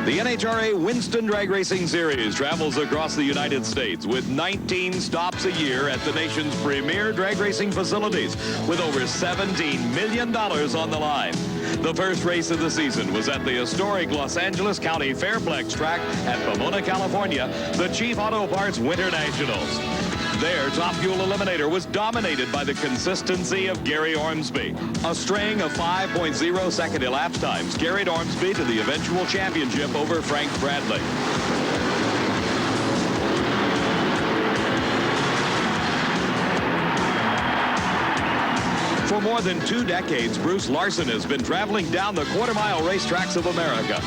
The NHRA Winston Drag Racing Series travels across the United States with 19 stops a year at the nation's premier drag racing facilities with over $17 million on the line. The first race of the season was at the historic Los Angeles County Fairplex track at Pomona, California, the Chief Auto Parts Winter Nationals. There, Top Fuel Eliminator was dominated by the consistency of Gary Ortsby. A string of 5.0-second elapsed times carried Ortsby to the eventual championship over Frank Bradley. For more than 2 decades, Bruce Larsen has been traveling down the quarter-mile racetracks of America.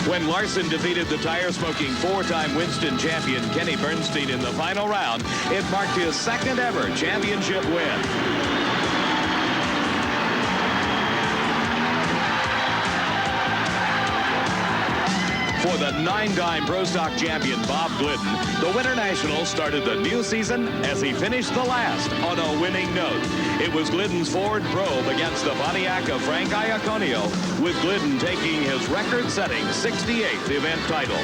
When Larson defeated the tire-smoking 4-time Winston champion Kenny Bernstein in the final round, it marked his second-ever championship win. For the 9-time Pro Stock champion Bob Glidden, the Winter Nationals started the new season as he finished the last on a winning note. It was Glidden's Ford Probe against the Pontiac of Frank Iaconio, with Glidden taking his record-setting 68th event title.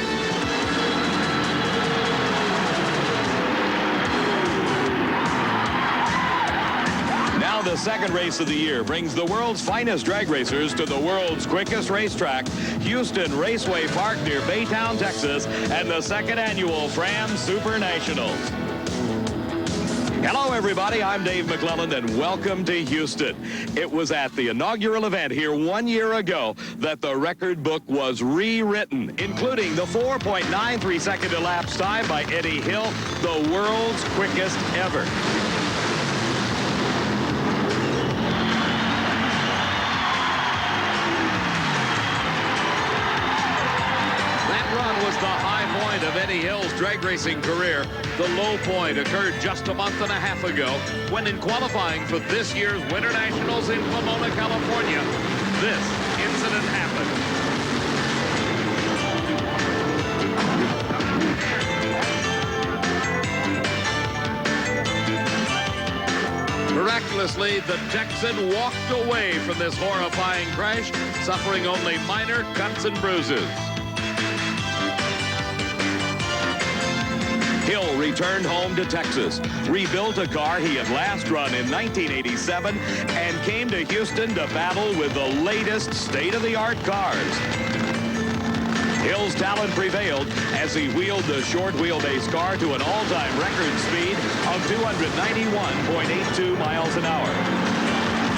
Now the second race of the year brings the world's finest drag racers to the world's quickest racetrack, Houston Raceway Park near Baytown, Texas, and the second annual Fram Supernationals. Hello, everybody. I'm Dave Mcculloch, and welcome to Houston. It was at the inaugural event here 1 year ago that the record book was rewritten, including the 4.93-second elapsed time by Eddie Hill, the world's quickest ever. Was the high point of Eddie Hill's drag racing career. The low point occurred just a month and a half ago when, in qualifying for this year's Winter Nationals in Pomona, California, this incident happened. Miraculously, the Texan walked away from this horrifying crash, suffering only minor cuts and bruises. Hill returned home to Texas, rebuilt a car he had last run in 1987, and came to Houston to battle with the latest state-of-the-art cars. Hill's talent prevailed as he wheeled the short wheelbase car to an all-time record speed of 291.82 miles an hour.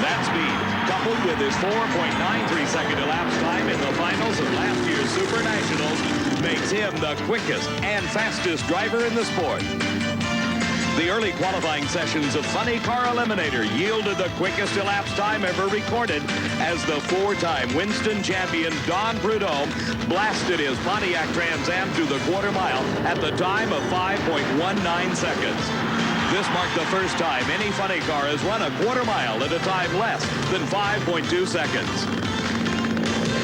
That speed, coupled with his 4.93-second elapsed time in the finals of last year's Super Nationals, makes him the quickest and fastest driver in the sport. The early qualifying sessions of Funny Car Eliminator yielded the quickest elapsed time ever recorded as the 4-time Winston champion Don Prudhomme blasted his Pontiac Trans Am through the quarter mile at the time of 5.19 seconds. This marked the first time any funny car has run a quarter mile at a time less than 5.2 seconds.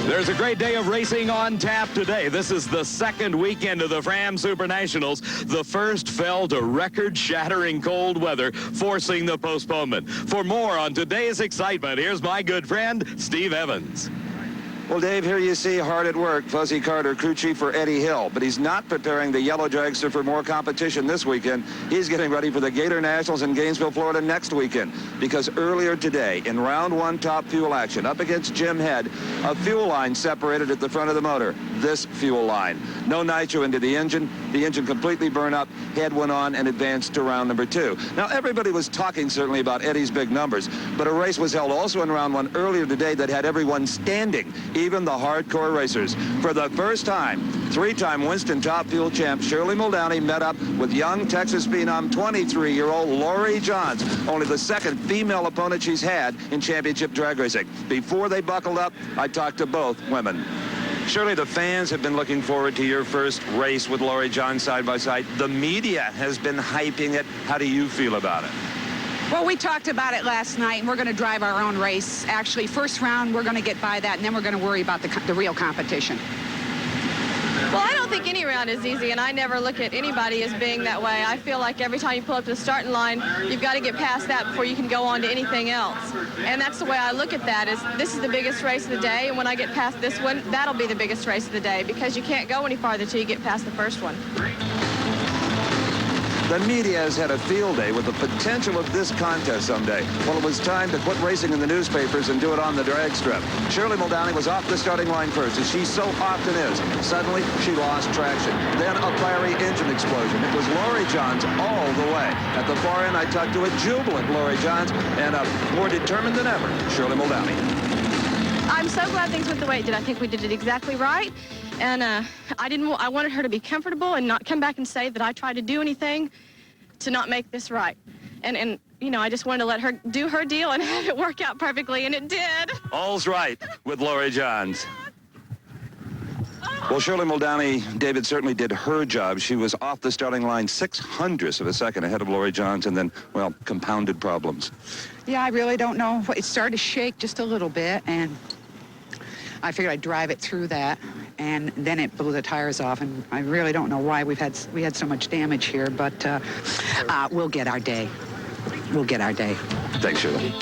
There's a great day of racing on tap today. This is the second weekend of the Fram Supernationals. The first fell to record-shattering cold weather, forcing the postponement. For more on today's excitement, here's my good friend, Steve Evans. Well, Dave, here you see hard at work, Fuzzy Carter, crew chief for Eddie Hill, but he's not preparing the yellow dragster for more competition this weekend. He's getting ready for the Gator Nationals in Gainesville, Florida next weekend, because earlier today, in round 1 top fuel action, up against Jim Head, a fuel line separated at the front of the motor. This fuel line. No nitro into the engine completely burned up, Head went on and advanced to round number 2. Now, everybody was talking certainly about Eddie's big numbers, but a race was held also in round 1 earlier today that had everyone standing, even the hardcore racers. For the first time, 3-time Winston Top Fuel champ Shirley Muldowney met up with young Texas phenom 23-year-old Lori Johns, only the second female opponent she's had in championship drag racing. Before they buckled up, I talked to both women. Shirley, the fans have been looking forward to your first race with Lori Johns side by side. The media has been hyping it. How do you feel about it? Well, we talked about it last night, and we're going to drive our own race. Actually, first round, we're going to get by that, and then we're going to worry about the real competition. Well, I don't think any round is easy, and I never look at anybody as being that way. I feel like every time you pull up to the starting line, you've got to get past that before you can go on to anything else. And that's the way I look at that, is this is the biggest race of the day, and when I get past this one, that'll be the biggest race of the day, because you can't go any farther till you get past the first one. The media has had a field day with the potential of this contest someday. Well, it was time to quit racing in the newspapers and do it on the drag strip. Shirley Muldowney was off the starting line first, as she so often is. Suddenly, she lost traction. Then a fiery engine explosion. It was Laurie Johns all the way. At the far end, I talked to a jubilant Laurie Johns and a more determined than ever Shirley Muldowney. I'm so glad things went the way it did. I think we did it exactly right. And I wanted her to be comfortable and not come back and say that I tried to do anything to not make this right. And you know, I just wanted to let her do her deal and have it work out perfectly, and it did. All's right with Laurie Johns. Well, Shirley Muldowney, David, certainly did her job. She was off the starting line 0.06 of a second ahead of Laurie Johns, and then, well, compounded problems. Yeah, I really don't know. It started to shake just a little bit, and I figured I'd drive it through that, and then it blew the tires off, and I really don't know why we had so much damage here, but we'll get our day. We'll get our day. Thanks, Shirley.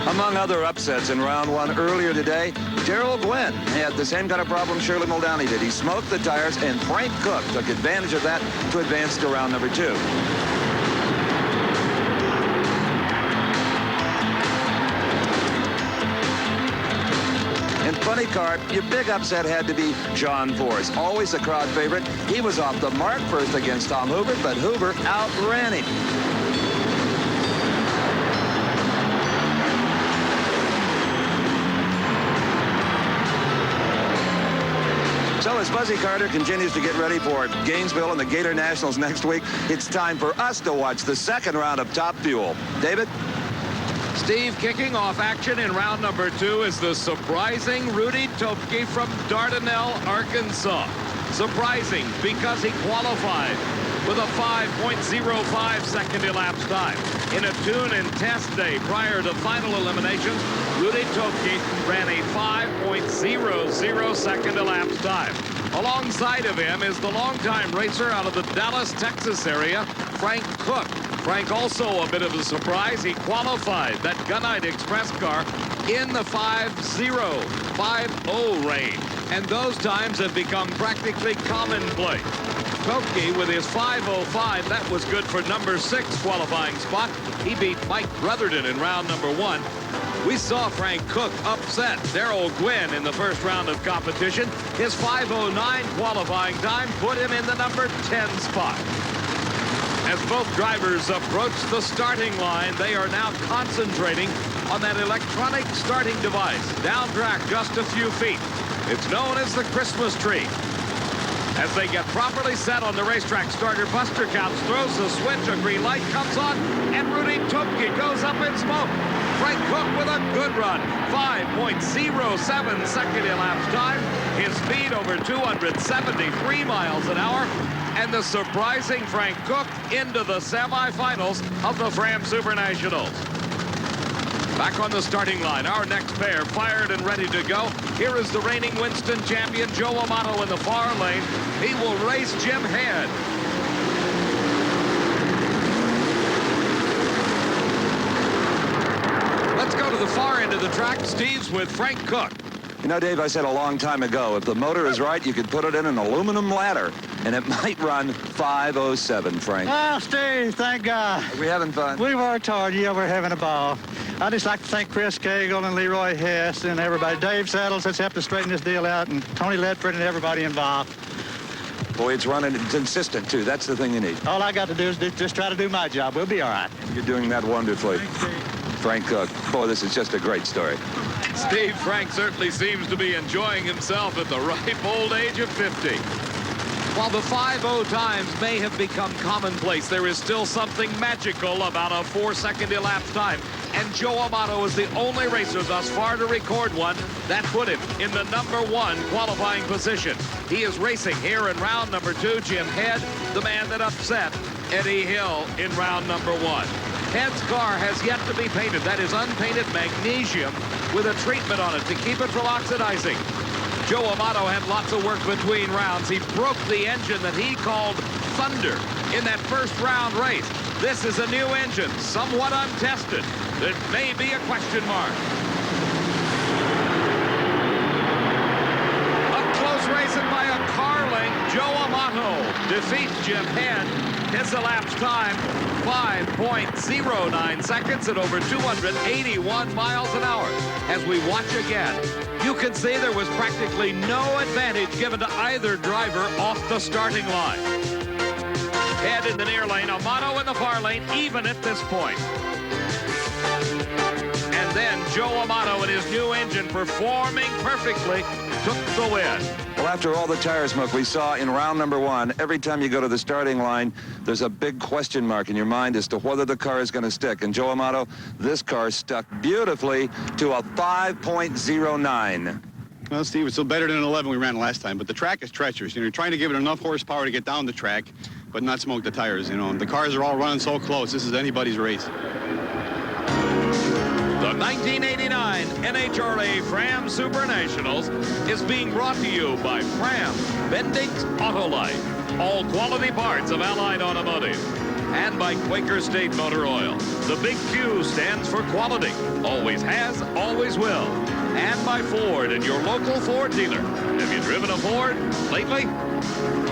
Among other upsets in round one earlier today, Darrell Gwynn had the same kind of problem Shirley Muldowney did. He smoked the tires, and Frank Cook took advantage of that to advance to round number 2. In funny car, your big upset had to be John Force, always a crowd favorite. He was off the mark first against Tom Hoover, but Hoover outran him. So as Fuzzy Carter continues to get ready for Gainesville and the Gator Nationals next week, it's time for us to watch the second round of Top Fuel. David? Steve, kicking off action in round number 2 is the surprising Rudy Topke from Dardanelle, Arkansas. Surprising because he qualified with a 5.05 second elapsed time. In a tune and test day prior to final eliminations, Rudy Topke ran a 5.00 second elapsed time. Alongside of him is the longtime racer out of the Dallas, Texas area, Frank Cook. Frank also a bit of a surprise. He qualified that Gunite Express car in the 5.050 range. And those times have become practically commonplace. Topke with his 5.05, that was good for number 6 qualifying spot. He beat Mike Brotherton in round number 1. We saw Frank Cook upset Darrell Gwynn in the first round of competition. His 5.09 qualifying time put him in the number 10 spot. As both drivers approach the starting line, they are now concentrating on that electronic starting device. Down track just a few feet. It's known as the Christmas tree. As they get properly set on the racetrack, starter Buster Counts throws the switch, a green light comes on, and Rudy Topke goes up in smoke. Frank Cook with a good run, 5.07 second elapsed time. His speed over 273 miles an hour. And the surprising Frank Cook into the semifinals of the Fram Supernationals. Back on the starting line, our next pair fired and ready to go. Here is the reigning Winston champion, Joe Amato, in the far lane. He will race Jim Head. Let's go to the far end of the track. Steve's with Frank Cook. You know, Dave, I said a long time ago, if the motor is right, you could put it in an aluminum ladder, and it might run 5.07, Frank. Oh, Steve, thank God. Are we having fun? We worked hard. Yeah, we're having a ball. I'd just like to thank Chris Cagle and Leroy Hess and everybody. Dave Saddles has helped us straighten this deal out, and Tony Ledford and everybody involved. Boy, it's running. It's consistent, too. That's the thing you need. All I got to do is just try to do my job. We'll be all right. You're doing that wonderfully. Frank Cook. Boy, this is just a great story. Steve, Frank certainly seems to be enjoying himself at the ripe old age of 50. While the 5.0 times may have become commonplace, there is still something magical about a 4-second elapsed time. And Joe Amato is the only racer thus far to record one that put him in the number 1 qualifying position. He is racing here in round number 2, Jim Head, the man that upset Eddie Hill in round number 1. Head's car has yet to be painted. That is unpainted magnesium with a treatment on it to keep it from oxidizing. Joe Amato had lots of work between rounds. He broke the engine that he called Thunder in that first round race. This is a new engine, somewhat untested. It may be a question mark. Up close racing by a car length. Joe Amato defeats Jim Henn. His elapsed time, 5.09 seconds at over 281 miles an hour. As we watch again, you can see there was practically no advantage given to either driver off the starting line. Head in the near lane, Amato in the far lane, even at this point. And then Joe Amato and his new engine performing perfectly took the win. Well, after all the tire smoke we saw in round number 1, every time you go to the starting line, there's a big question mark in your mind as to whether the car is going to stick. And Joe Amato, this car stuck beautifully to a 5.09. Well, Steve, it's still better than an 11 we ran last time, but the track is treacherous. You know, you're trying to give it enough horsepower to get down the track, but not smoke the tires, you know. The cars are all running so close. This is anybody's race. The 1989 NHRA Fram Supernationals is being brought to you by Fram, Bendix Autolite, all quality parts of Allied Automotive, and by Quaker State Motor Oil. The big Q stands for quality, always has, always will. And by Ford and your local Ford dealer. Have you driven a Ford lately?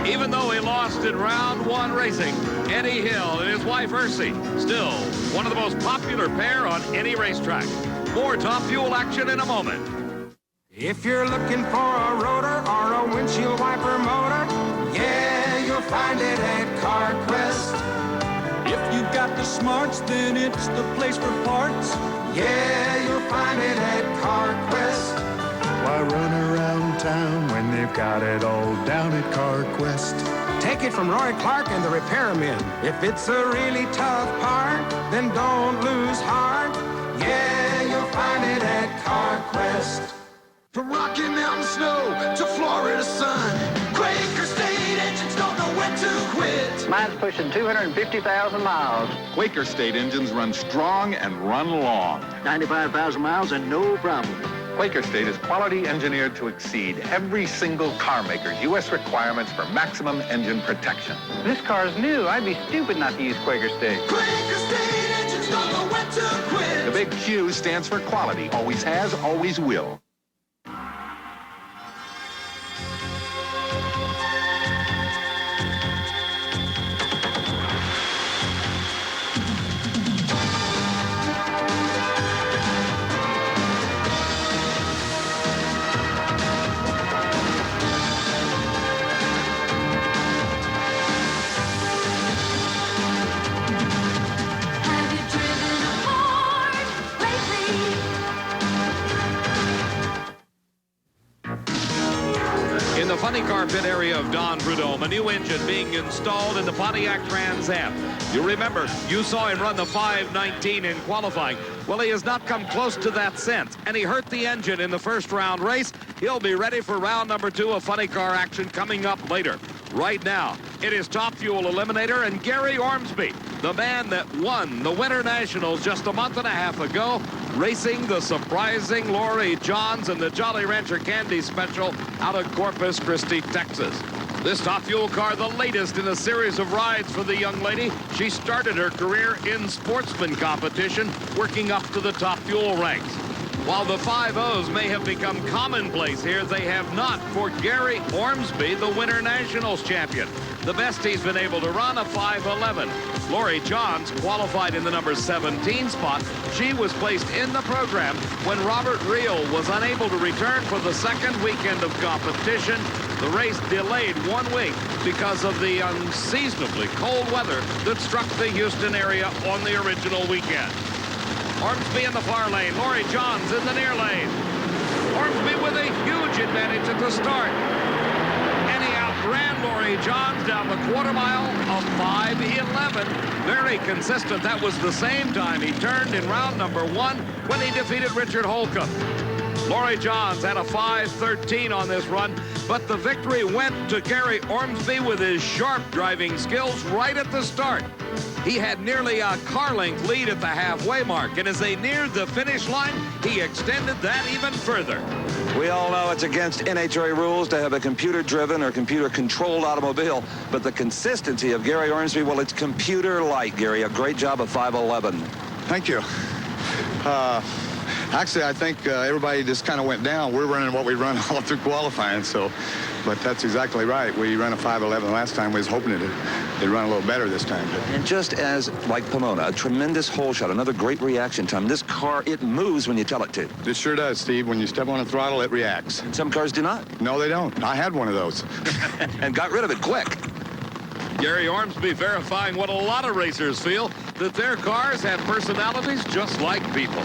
Even though he lost in round 1 racing, Eddie Hill and his wife Ursi, still one of the most popular pair on any racetrack. More Top Fuel action in a moment. If you're looking for a rotor or a windshield wiper motor, yeah, you'll find it at CarQuest. If you've got the smarts, then it's the place for parts. Yeah, you'll find it at CarQuest. Why run around town when they've got it all down at CarQuest? Take it from Roy Clark and the repairmen. If it's a really tough part, then don't lose heart. Yeah, you'll find it at CarQuest. From Rocky Mountain snow to Florida sun, Quaker State engines don't know when to quit. Mine's pushing 250,000 miles. Quaker State engines run strong and run long. 95,000 miles and no problem. Quaker State is quality engineered to exceed every single car maker's U.S. requirements for maximum engine protection. This car's new. I'd be stupid not to use Quaker State. Quaker State engines don't know when to quit. The big Q stands for quality. Always has, always will. In the funny car pit area of Don Prudhomme, a new engine being installed in the Pontiac Trans Am. You remember, you saw him run the 5.19 in qualifying. Well, he has not come close to that since, and he hurt the engine in the first round race. He'll be ready for round number 2 of funny car action coming up later. Right now, it is Top Fuel Eliminator and Gary Ormsby, the man that won the Winter Nationals just a month and a half ago, racing the surprising Laurie Johns and the Jolly Rancher Candy Special out of Corpus Christi, Texas. This Top Fuel car, the latest in a series of rides for the young lady. She started her career in sportsman competition, working up to the Top Fuel ranks. While the 5.0s may have become commonplace here, they have not for Gary Ormsby, the Winter Nationals champion. The best he's been able to run, a 5.11. Laurie Johns qualified in the number 17 spot. She was placed in the program when Robert Reel was unable to return for the second weekend of competition. The race delayed 1 week because of the unseasonably cold weather that struck the Houston area on the original weekend. Ormsby in the far lane, Laurie Johns in the near lane. Ormsby with a huge advantage at the start. And he outran Laurie Johns down the quarter mile of 5.11. Very consistent. That was the same time he turned in round number 1 when he defeated Richard Holcomb. Laurie Johns had a 5.13 on this run, but the victory went to Gary Ormsby with his sharp driving skills right at the start. He had nearly a car-length lead at the halfway mark, and as they neared the finish line, he extended that even further. We all know it's against NHRA rules to have a computer-driven or computer-controlled automobile, but the consistency of Gary Ormsby, well, it's computer-like, Gary. A great job of 511. Thank you. Actually, I think everybody just kind of went down. We're running what we run all through qualifying, so, but that's exactly right. We ran a 511 last time. We was hoping it'd run a little better this time. And just as, like Pomona, a tremendous hole shot, another great reaction time. This car, it moves when you tell it to. It sure does, Steve. When you step on the throttle, it reacts. And some cars do not. No, they don't. I had one of those. And got rid of it quick. Gary Ormsby verifying what a lot of racers feel, that their cars have personalities just like people.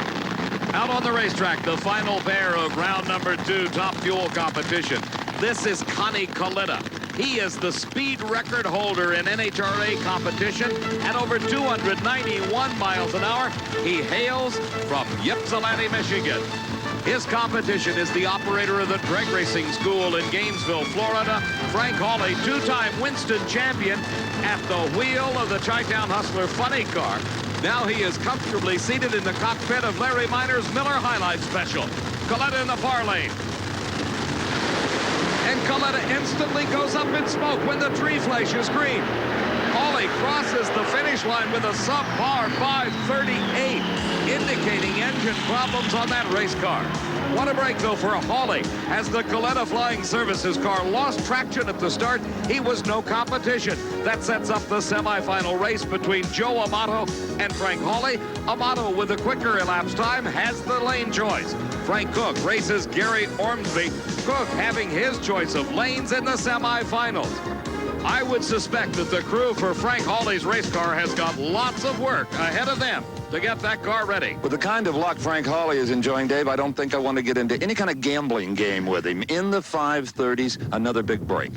Out on the racetrack, the final pair of round number 2 top fuel competition. This is Connie Coletta. He is the speed record holder in NHRA competition at over 291 miles an hour. He hails from Ypsilanti, Michigan. His competition is the operator of the drag racing school in Gainesville, Florida, Frank Hawley, 2-time Winston champion at the wheel of the Chi-Town Hustler funny car. Now he is comfortably seated in the cockpit of Larry Minor's Miller Highlight Special. Galetta in the far lane. And Galetta instantly goes up in smoke when the tree flashes green. Hawley crosses the finish line with a subpar 538, indicating engine problems on that race car. What a break, though, for Hawley. As the Galetta Flying Services car lost traction at the start, he was no competition. That sets up the semifinal race between Joe Amato and Frank Hawley. Amato, with a quicker elapsed time, has the lane choice. Frank Cook races Gary Ormsby. Cook having his choice of lanes in the semifinals. I would suspect that the crew for Frank Hawley's race car has got lots of work ahead of them to get that car ready. With the kind of luck Frank Hawley is enjoying, Dave, I don't think I want to get into any kind of gambling game with him. In the 530s, another big break.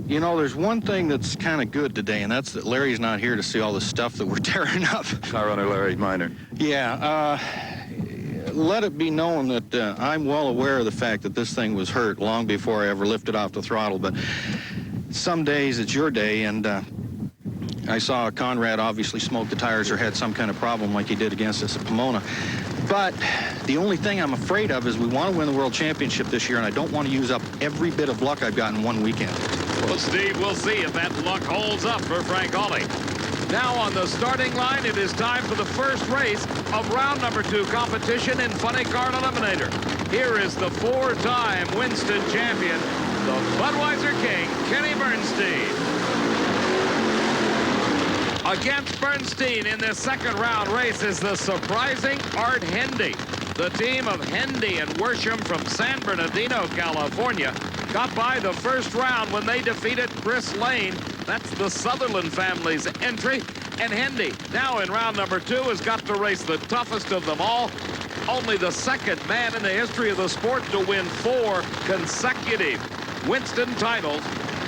You know, there's one thing that's kind of good today, and that's that Larry's not here to see all the stuff that we're tearing up. Car owner Larry Minor. Yeah, let it be known that I'm well aware of the fact that this thing was hurt long before I ever lifted off the throttle, but some days it's your day, and I saw Conrad obviously smoke the tires or had some kind of problem like he did against us at Pomona. But the only thing I'm afraid of is we want to win the World Championship this year, and I don't want to use up every bit of luck I've got in one weekend. Well, Steve, we'll see if that luck holds up for Frank Hawley. Now on the starting line, it is time for the first race of round number 2 competition in Funny Car Eliminator. Here is the 4-time Winston champion, the Budweiser King, Kenny Bernstein. Against Bernstein in this second round race is the surprising Art Hendy. The team of Hendy and Worsham from San Bernardino, California, got by the first round when they defeated Chris Lane. That's the Sutherland family's entry. And Hendy, now in round number 2, has got to race the toughest of them all. Only the second man in the history of the sport to win 4 consecutive Winston titles.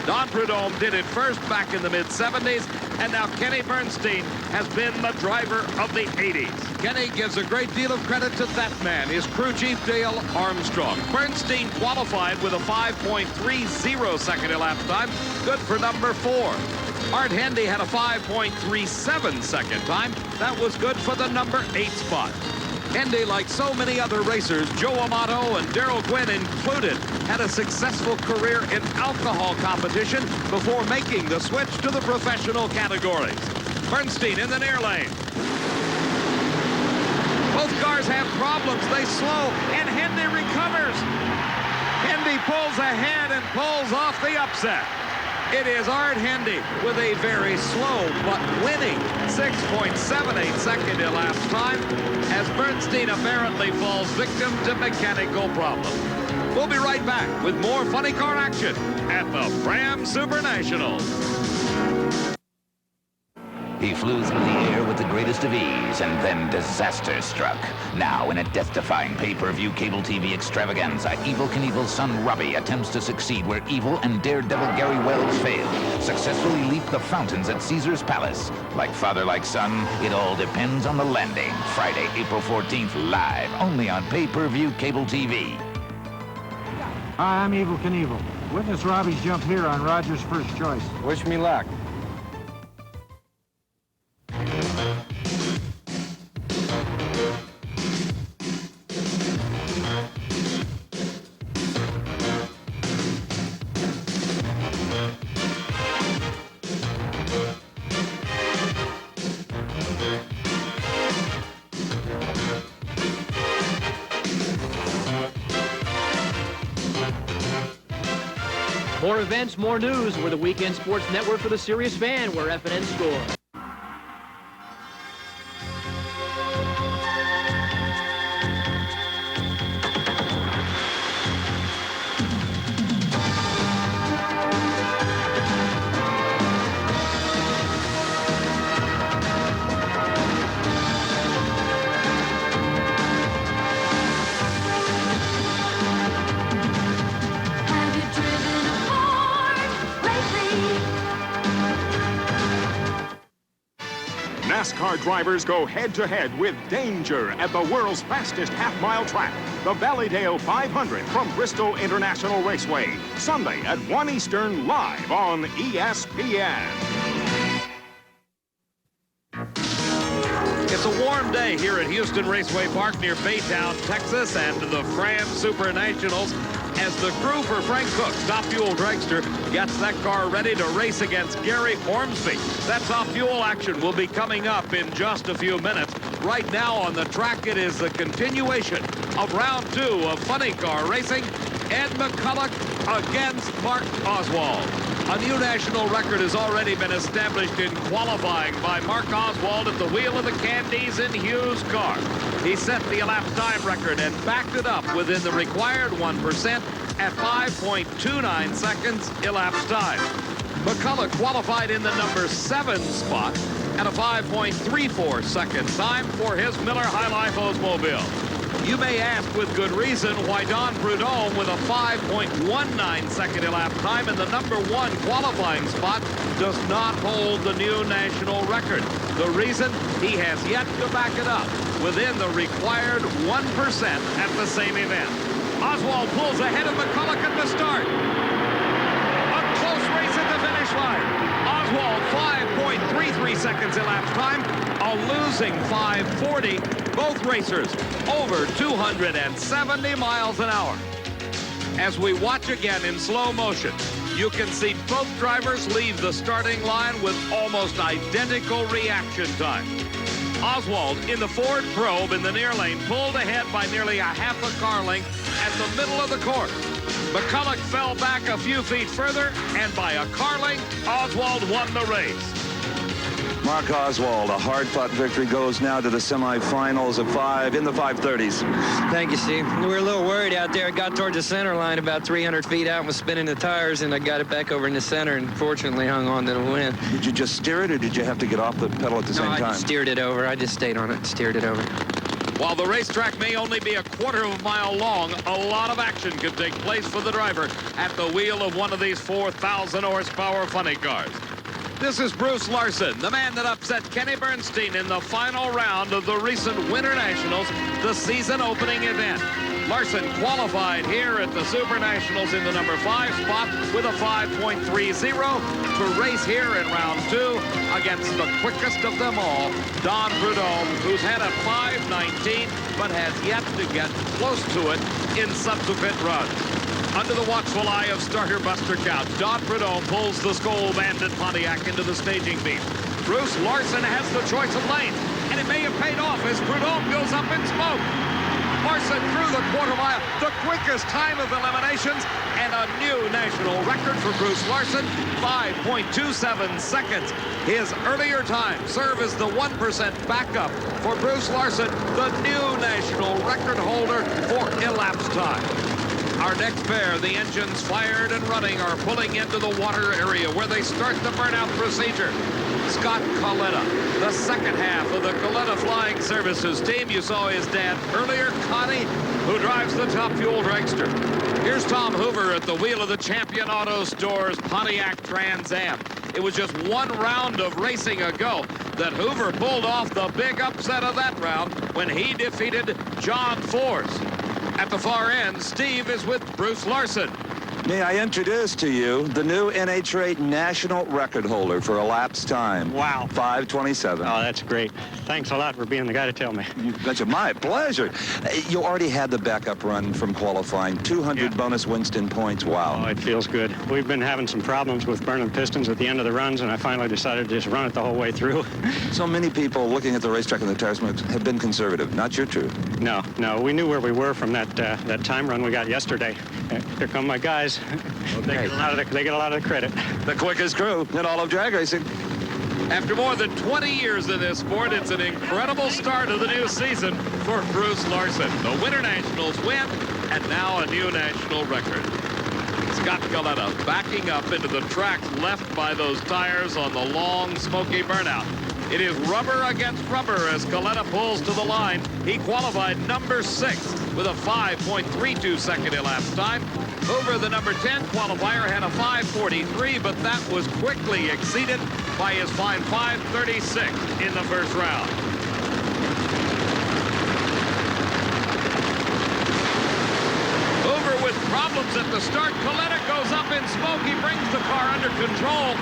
Don Prudhomme did it first back in the mid-70s, and now Kenny Bernstein has been the driver of the 80s. Kenny gives a great deal of credit to that man, his crew chief Dale Armstrong. Bernstein qualified with a 5.30 second elapsed time, good for number 4. Art Hendy had a 5.37 second time. That was good for the number 8 spot. Hendy, like so many other racers, Joe Amato and Darrell Gwynn included, had a successful career in alcohol competition before making the switch to the professional categories. Bernstein in the near lane. Both cars have problems. They slow, and Hendy recovers. Hendy pulls ahead and pulls off the upset. It is Art Hendy with a very slow but winning 6.78 second elapsed time as Bernstein apparently falls victim to mechanical problems. We'll be right back with more funny car action at the Fram Supernationals. He flew through the air with the greatest of ease, and then disaster struck. Now, in a death-defying pay-per-view cable TV extravaganza, Evel Knievel's son Robbie attempts to succeed where Evel and daredevil Gary Wells failed. Successfully leap the fountains at Caesar's Palace. Like father, like son, it all depends on the landing. Friday, April 14th, live, only on pay-per-view cable TV. Hi, I'm Evel Knievel. Witness Robbie's jump here on Roger's first choice. Wish me luck. More events, more news. We're the Weekend Sports Network for the serious fan, where FNN scores. NASCAR drivers go head-to-head with danger at the world's fastest half-mile track, the Valleydale 500 from Bristol International Raceway. Sunday at 1 Eastern, live on ESPN. It's a warm day here at Houston Raceway Park near Baytown, Texas, and the Fram Supernationals as the crew for Frank Cook, Top Fuel dragster, gets that car ready to race against Gary Ortsby. That Top Fuel action will be coming up in just a few minutes. Right now on the track, it is the continuation of round 2 of funny car racing. Ed Mcculloch against Mark Oswald. A new national record has already been established in qualifying by Mark Oswald at the wheel of the Candies in Hughes' car. He set the elapsed time record and backed it up within the required 1% at 5.29 seconds elapsed time. McCulloch qualified in the number 7 spot at a 5.34 second time for his Miller High Life Oldsmobile. You may ask with good reason why Don Prudhomme with a 5.19 second elapsed time in the number 1 qualifying spot does not hold the new national record. The reason? He has yet to back it up within the required 1% at the same event. Oswald pulls ahead of McCulloch at the start. A close race at the finish line. Oswald 5.33 seconds elapsed time, a losing 5.40. Both racers over 270 miles an hour. As we watch again in slow motion, you can see both drivers leave the starting line with almost identical reaction time. Oswald in the Ford Probe in the near lane pulled ahead by nearly a half a car length at the middle of the course. McCulloch fell back a few feet further, and by a car length, Oswald won the race. Mark Oswald, a hard-fought victory, goes now to the semifinals of 5 in the 530s. Thank you, Steve. We were a little worried out there. I got towards the center line about 300 feet out and was spinning the tires, and I got it back over in the center and fortunately hung on to the win. Did you just steer it, or did you have to get off the pedal at the same time? No, I steered it over. I just stayed on it, steered it over. While the racetrack may only be a quarter of a mile long, a lot of action could take place for the driver at the wheel of one of these 4,000 horsepower funny cars. This is Bruce Larson, the man that upset Kenny Bernstein in the final round of the recent Winter Nationals, the season opening event. Larson qualified here at the Supernationals in the number 5 spot with a 5.30 to race here in round 2 against the quickest of them all, Don Prudhomme, who's had a 5.19 but has yet to get close to it in subsequent runs. Under the watchful eye of starter Buster Couch, Don Prudhomme pulls the Skoal Bandit Pontiac into the staging beam. Bruce Larson has the choice of lane, and it may have paid off as Prudhomme goes up in smoke. Larson through the quarter mile, the quickest time of eliminations, and a new national record for Bruce Larson, 5.27 seconds. His earlier time serve as the 1% backup for Bruce Larson, the new national record holder for elapsed time. Our next pair, the engines fired and running, are pulling into the water area where they start the burnout procedure. Scott Galetta, the second half of the Galetta Flying Services team. You saw his dad earlier, Connie, who drives the Top Fuel dragster. Here's Tom Hoover at the wheel of the Champion Auto Store's Pontiac Trans Am. It was just one round of racing ago that Hoover pulled off the big upset of that round when he defeated John Force. At the far end, Steve is with Bruce Larson. May I introduce to you the new NHRA national record holder for elapsed time. Wow. 5:27. Oh, that's great. Thanks a lot for being the guy to tell me. That's my pleasure. You already had the backup run from qualifying. 200 bonus Winston points. Wow. Oh, it feels good. We've been having some problems with burning pistons at the end of the runs, and I finally decided to just run it the whole way through. So many people looking at the racetrack and the tire smokes have been conservative. Not your truth. No. We knew where we were from that time run we got yesterday. Here come my guys. guys. They get a lot of the credit. The quickest crew in all of drag racing. After more than 20 years in this sport, it's an incredible start of the new season for Bruce Larson. The Winter Nationals win, and now a new national record. Scott Galetta backing up into the tracks left by those tires on the long, smoky burnout. It is rubber against rubber as Galetta pulls to the line. He qualified number 6 with a 5.32 second elapsed time. Over the number 10 qualifier had a 5:43, but that was quickly exceeded by his fine 5:36 in the first round. Over with problems at the start. Coletta goes up in smoke. He brings the car under control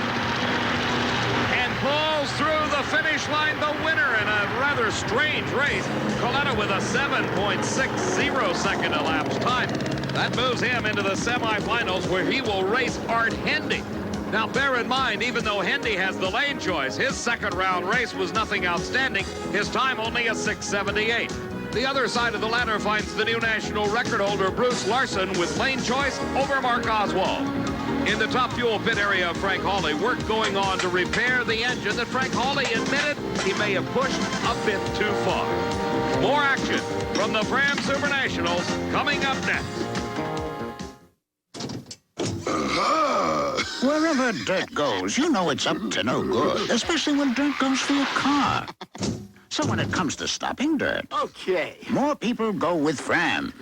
and pulls through the finish line, the winner in a rather strange race. Coletta with a 7.60 second elapsed time. That moves him into the semifinals where he will race Art Hendy. Now bear in mind, even though Hendy has the lane choice, his second round race was nothing outstanding. His time only a 6:78. The other side of the ladder finds the new national record holder Bruce Larson with lane choice over Mark Oswald. In the top fuel pit area of Frank Hawley, work going on to repair the engine that Frank Hawley admitted he may have pushed a bit too far. More action from the Fram Supernationals coming up next. Wherever dirt goes, you know it's up to no good, especially when dirt goes for your car. So when it comes to stopping dirt, more people go with Fram.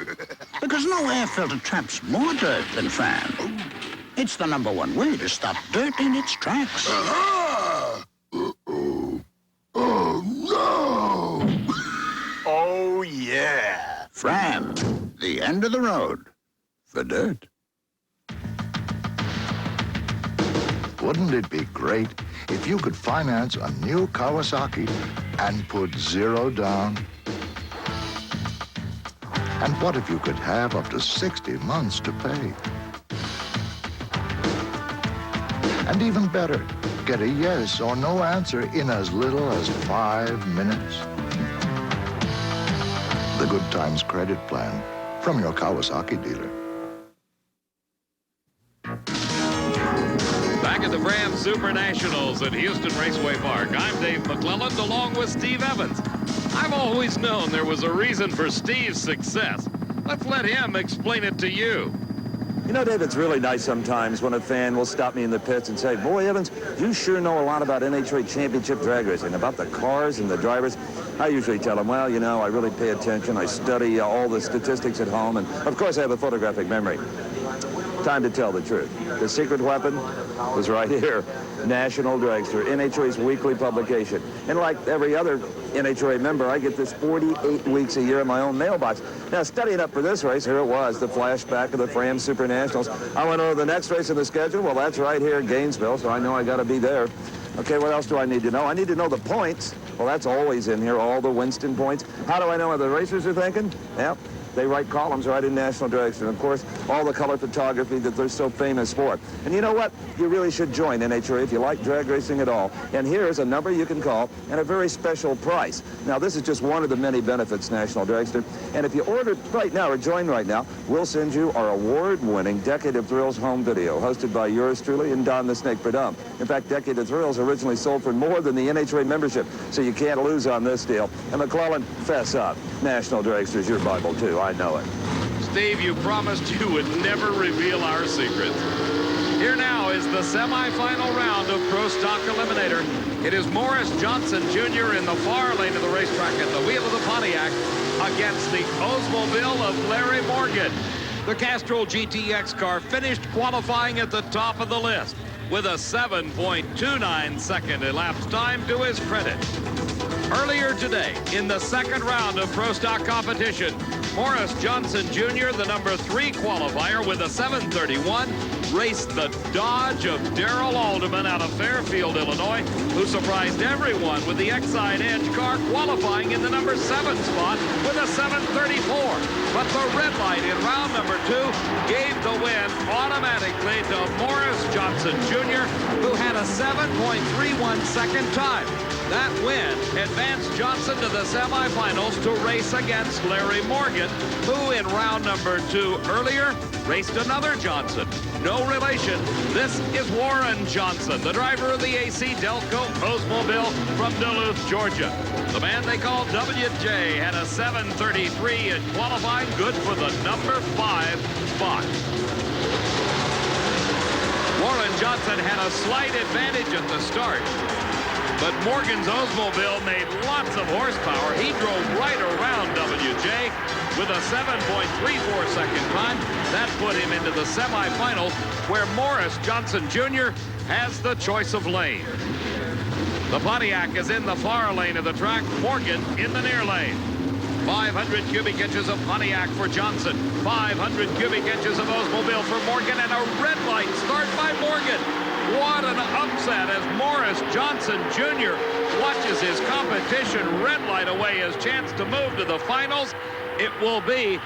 Because no air filter traps more dirt than Fram. It's the #1 way to stop dirt in its tracks. Oh, no! Oh, yeah. Fram, the end of the road for dirt. Wouldn't it be great if you could finance a new Kawasaki and put 0 down? And what if you could have up to 60 months to pay? And even better, get a yes or no answer in as little as 5 minutes. The Good Times Credit Plan from your Kawasaki dealer. Back at the Fram Supernationals at Houston Raceway Park, I'm Dave McClelland along with Steve Evans. I've always known there was a reason for Steve's success. Let's let him explain it to you. You know, Dave, it's really nice sometimes when a fan will stop me in the pits and say, boy, Evans, you sure know a lot about NHRA championship drag racing, about the cars and the drivers. I usually tell them, well, you know, I really pay attention. I study all the statistics at home, and of course I have a photographic memory. Time to tell the truth. The secret weapon was right here. National Dragster, NHRA's weekly publication. And like every other NHRA member, I get this 48 weeks a year in my own mailbox. Now, studying up for this race, here it was, the flashback of the Fram Supernationals. I went over the next race in the schedule. Well, that's right here in Gainesville, so I know I got to be there. Okay, what else do I need to know? I need to know the points. Well, that's always in here, all the Winston points. How do I know what the racers are thinking? Yep. They write columns right in National Dragster. And, of course, all the color photography that they're so famous for. And you know what? You really should join NHRA if you like drag racing at all. And here's a number you can call and a very special price. Now, this is just one of the many benefits, National Dragster. And if you order right now or join right now, we'll send you our award-winning Decade of Thrills home video, hosted by yours truly and Don the Snake Perdum. In fact, Decade of Thrills originally sold for more than the NHRA membership, so you can't lose on this deal. And McClelland, fess up. National Dragster's your Bible, too. I know it. Steve, you promised you would never reveal our secrets. Here now is the semifinal round of Pro Stock Eliminator. It is Morris Johnson Jr. in the far lane of the racetrack at the wheel of the Pontiac against the Oldsmobile of Larry Morgan. The Castrol GTX car finished qualifying at the top of the list with a 7.29 second elapsed time to his credit. Earlier today, in the second round of Pro Stock competition, Morris Johnson Jr., the number 3 qualifier with a 7:31, raced the Dodge of Darrell Alderman out of Fairfield, Illinois, who surprised everyone with the Excite Edge car qualifying in the number 7 spot with a 7:34. But the red light in round number 2 gave the win automatically to Morris Johnson Jr., who had a 7.31 second time. That win advanced Johnson to the semifinals to race against Larry Morgan Morgan, who in round number 2 earlier raced another Johnson. No relation. This is Warren Johnson, the driver of the AC Delco Oldsmobile from Duluth, Georgia. The man they call WJ had a 7:33 in qualifying, good for the number 5 spot. Warren Johnson had a slight advantage at the start, but Morgan's Oldsmobile made lots of horsepower. He drove right around WJ with a 7.34 second time. That put him into the semifinals, where Morris Johnson Jr. has the choice of lane. The Pontiac is in the far lane of the track, Morgan in the near lane. 500 cubic inches of Pontiac for Johnson, 500 cubic inches of Oldsmobile for Morgan, and a red light start by Morgan. What an upset as Morris Johnson Jr. watches his competition red light away his chance to move to the finals. It will be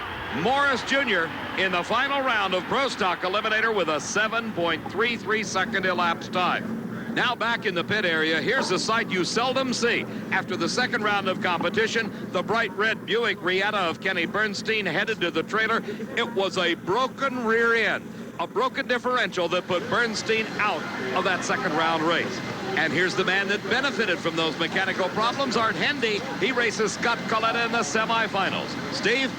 Morris Jr. in the final round of Pro Stock Eliminator with a 7.33 second elapsed time. Now back in the pit area, here's a sight you seldom see. After the second round of competition, the bright red Buick Rietta of Kenny Bernstein headed to the trailer. It was a broken rear end, a broken differential that put Bernstein out of that second round race. And here's the man that benefited from those mechanical problems, Art Hendy. He races Scott Coletta in the semifinals. Steve?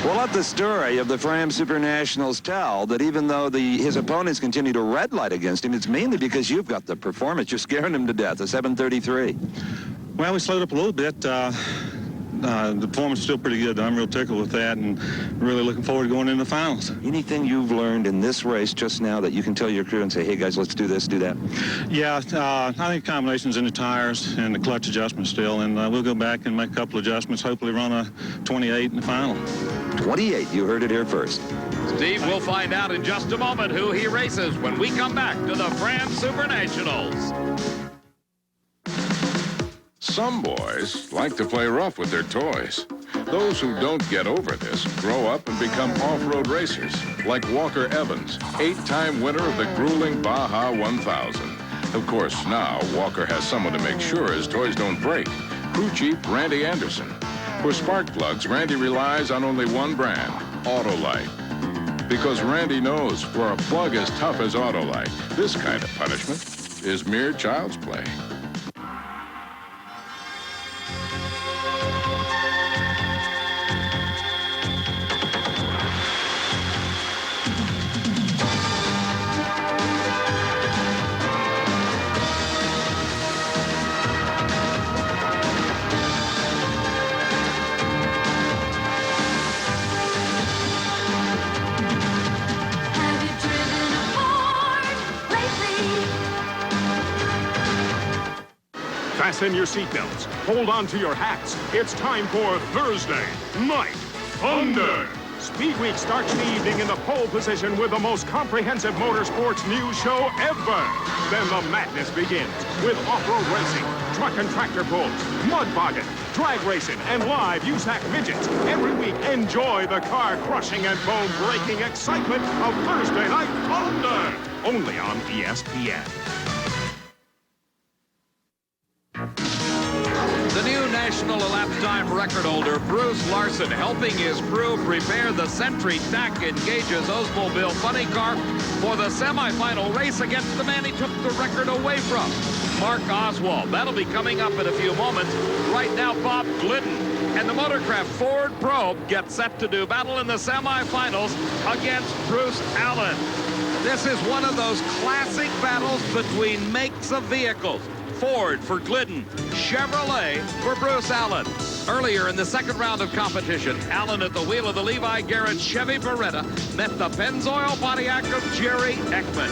Well, let the story of the Fram Supernationals tell that even though his opponents continue to red light against him, it's mainly because you've got the performance. You're scaring him to death, a 7:33. Well, we slowed up a little bit. The performance is still pretty good. I'm real tickled with that and really looking forward to going into the finals. Anything you've learned in this race just now that you can tell your crew and say, hey, guys, let's do this, do that? Yeah, I think combinations in the tires and the clutch adjustment still, and we'll go back and make a couple adjustments, hopefully run a 28 in the final. 28, you heard it here first. Steve, we'll find out in just a moment who he races when we come back to the Fram Supernationals. Some boys like to play rough with their toys. Those who don't get over this grow up and become off-road racers, like Walker Evans, 8-time winner of the grueling Baja 1000. Of course, now Walker has someone to make sure his toys don't break. Crew Chief Randy Anderson. For spark plugs, Randy relies on only one brand, Autolite. Because Randy knows for a plug as tough as Autolite, this kind of punishment is mere child's play. Fasten your seatbelts. Hold on to your hats. It's time for Thursday Night Thunder. Speed Week starts the evening in the pole position with the most comprehensive motorsports news show ever. Then the madness begins with off-road racing, truck and tractor pulls, mud bogging, drag racing, and live USAC midgets. Every week, enjoy the car-crushing and bone-breaking excitement of Thursday Night Thunder. Only on ESPN. The new national elapsed time record holder, Bruce Larson, helping his crew prepare the Sentry TAC Engage's Oldsmobile funny car for the semifinal race against the man he took the record away from, Mark Oswald. That'll be coming up in a few moments. Right now, Bob Glidden and the Motorcraft Ford Probe get set to do battle in the semifinals against Bruce Allen. This is one of those classic battles between makes of vehicles. Ford for Glidden, Chevrolet for Bruce Allen. Earlier in the second round of competition, Allen at the wheel of the Levi Garrett Chevy Beretta met the Pennzoil Pontiac of Jerry Ekman.